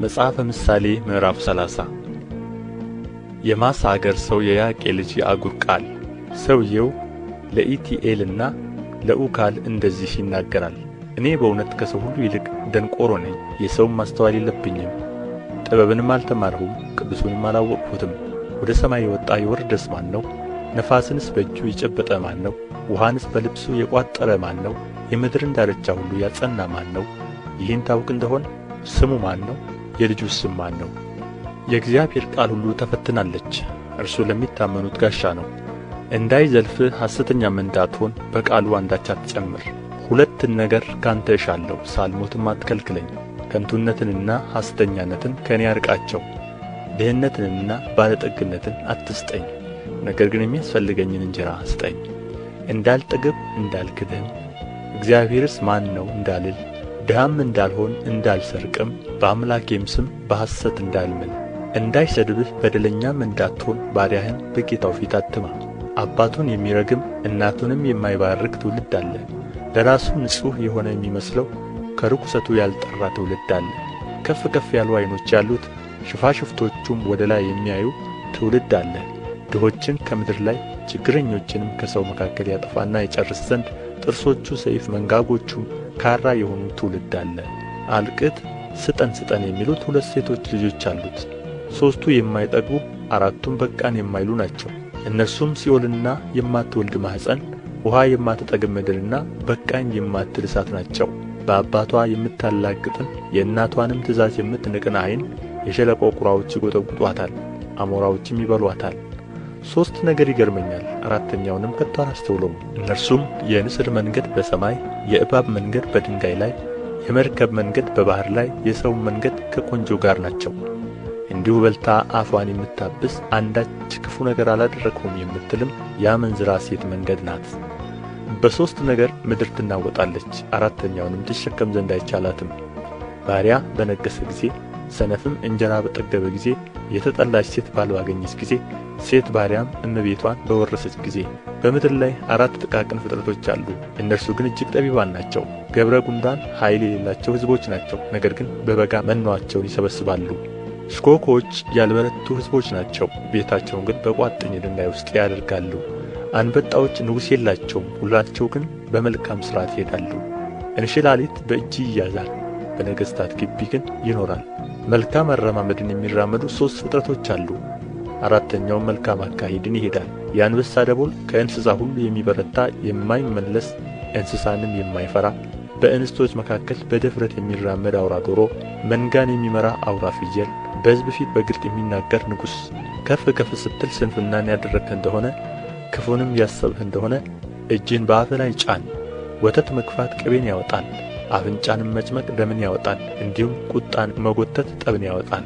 መጽሐፈ ምሳሌ ምዕራፍ 30 የማሣ አገር ሰው የያቄ ልጅ የአጉር ቃል። ሰውየው ለኢቲኤልና ለኡካል እንደዚህ ይናገራል። እኔ በእውነት ከሰው ሁሉ ይልቅ ደንቆሮ ነኝ፣ የሰውም ማስተዋል የለብኝም። ጥበብንም አልተማርሁም፣ ቅዱሱንም አላወቅሁትም። ወደ ሰማይ የወጣ የወረደስ ማን ነው? ነፋስንስ በእጁ የጨበጠ ማን ነው? ውኃንስ በልብሱ የቋጠረ ማን ነው? የምድርን ዳርቻ ሁሉ ያጸና ማን ነው? ይህን ታውቅ እንደሆን ስሙ ማን ነው? የልጁስ ስም ማን ነው? የእግዚአብሔር ቃል ሁሉ ተፈትናለች፣ እርሱ ለሚታመኑት ጋሻ ነው። እንዳይዘልፍህ ሐሰተኛም እንዳትሆን በቃሉ አንዳች አትጨምር። ሁለትን ነገር ካንተ እሻለሁ፣ ሳልሞትም አትከልክለኝ። ከንቱነትንና ሐሰተኛነትን ከእኔ አርቃቸው። ድህነትንና ባለጠግነትን አትስጠኝ፣ ነገር ግን የሚያስፈልገኝን እንጀራ ስጠኝ። እንዳልጠግብ እንዳልክድህም እግዚአብሔርስ ማን ነው እንዳልል፣ ድሃም እንዳልሆን እንዳልሰርቅም፣ በአምላኬም ስም በሐሰት እንዳልምል። እንዳይሰድብህ በደለኛም እንዳትሆን ባሪያህን በጌታው ፊት አትማ። አባቱን የሚረግም እናቱንም የማይባርክ ትውልድ አለ። ለራሱ ንጹሕ የሆነ የሚመስለው ከርኵሰቱ ያልጠራ ትውልድ አለ። ከፍ ከፍ ያሉ ዓይኖች ያሉት ሽፋሽፍቶቹም ወደ ላይ የሚያዩ ትውልድ አለ። ድሆችን ከምድር ላይ ችግረኞችንም ከሰው መካከል ያጠፋና ይጨርስ ዘንድ ጥርሶቹ ሰይፍ መንጋጎቹም ካራ የሆኑ ትውልድ አለ። አልቅት ስጠን ስጠን የሚሉት ሁለት ሴቶች ልጆች አሉት። ሦስቱ የማይጠግቡ አራቱም በቃን የማይሉ ናቸው። እነርሱም ሲኦልና የማትወልድ ማኅፀን፣ ውኃ የማትጠግብ ምድርና በቃኝ የማትል እሳት ናቸው። በአባቷ የምታላግጥን የእናቷንም ትእዛዝ የምትንቅን ዓይን የሸለቆ ቁራዎች ይጐጠጕጧታል፣ አሞራዎችም ይበሏታል። ሦስት ነገር ይገርመኛል፣ አራተኛውንም ከቶ አላስተውለውም። እነርሱም የንስር መንገድ በሰማይ፣ የእባብ መንገድ በድንጋይ ላይ፣ የመርከብ መንገድ በባሕር ላይ፣ የሰውም መንገድ ከቈንጆ ጋር ናቸው። እንዲሁ በልታ አፏን የምታብስ አንዳች ክፉ ነገር አላደረግሁም የምትልም የአመንዝራ ሴት መንገድ ናት። በሦስት ነገር ምድር ትናወጣለች፣ አራተኛውንም ትሸከም ዘንድ አይቻላትም። ባሪያ በነገሠ ጊዜ፣ ሰነፍም እንጀራ በጠገበ ጊዜ፣ የተጠላች ሴት ባል ባገኘች ጊዜ፣ ሴት ባሪያም እመቤቷን በወረሰች ጊዜ። በምድር ላይ አራት ጥቃቅን ፍጥረቶች አሉ፣ እነርሱ ግን እጅግ ጠቢባን ናቸው። ገብረ ጉንዳን ኃይል የሌላቸው ሕዝቦች ናቸው፣ ነገር ግን በበጋ መኖአቸውን ይሰበስባሉ። ሽኮኮዎች ያልበረቱ ሕዝቦች ናቸው፣ ቤታቸውን ግን በቋጥኝ ድንጋይ ውስጥ ያደርጋሉ። አንበጣዎች ንጉሥ የላቸውም፣ ሁላቸው ግን በመልካም ሥርዓት ይሄዳሉ። እንሽላሊት በእጅ ይያዛል፣ በነገሥታት ግቢ ግን ይኖራል። መልካም አረማመድን የሚራመዱ ሦስት ፍጥረቶች አሉ፣ አራተኛውም መልካም አካሄድን ይሄዳል። የአንበሳ ደቦል ከእንስሳ ሁሉ የሚበረታ የማይመለስ እንስሳንም የማይፈራ፣ በእንስቶች መካከል በድፍረት የሚራመድ አውራ ዶሮ፣ መንጋን የሚመራ አውራ ፍየል፣ በሕዝብ ፊት በግልጥ የሚናገር ንጉሥ። ከፍ ከፍ ስትል ስንፍናን ያደረግህ እንደሆነ ክፉንም ያሰብህ እንደሆነ እጅህን በአፍህ ላይ ጫን። ወተት መግፋት ቅቤን ያወጣል፣ አፍንጫንም መጭመቅ ደምን ያወጣል፣ እንዲሁም ቁጣን መጐተት ጠብን ያወጣል።